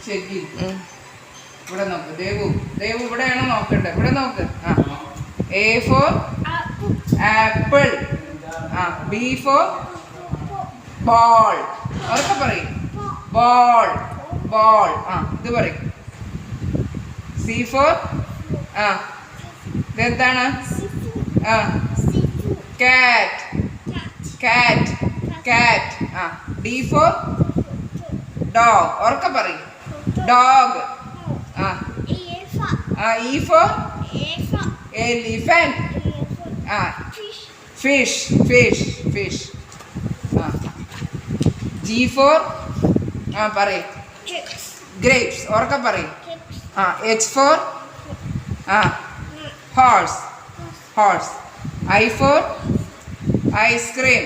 Check ഇവിടെ നോക്ക്. ദേവു ഇവിടെയാണോ നോക്കണ്ടേ? ഇവിടെ നോക്ക്. ആ A for apple. ആ B for ball. ഉറക്കെ പറയും. Ball ball. ആ ഇത് പറയും. C for ആ ഇതെന്താണ്? ആ cat. cat cat. ആ D for dog. ഉറക്കെ പറയും. dog. ആ E for elephant. ആ fish. ആ G for ആ പറയും. grapes. ഉറക്കെ പറയും. ആ H for ആ horse. I for ice cream.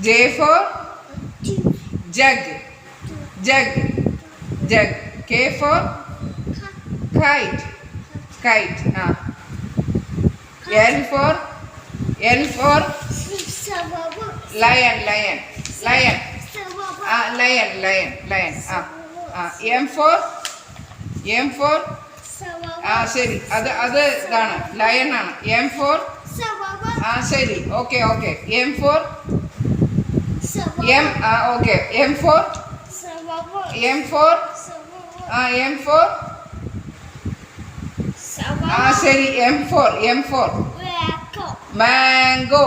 J for jug. K for kite. ആ L for lion. ആ lion. ആ M for ആ ശരി. അത് ഇതാണ് ലയൺ ആണ്. M for ആ ശരി. ഓക്കെ M for ആ ഓക്കെ M for ആ ശരി. M for mango.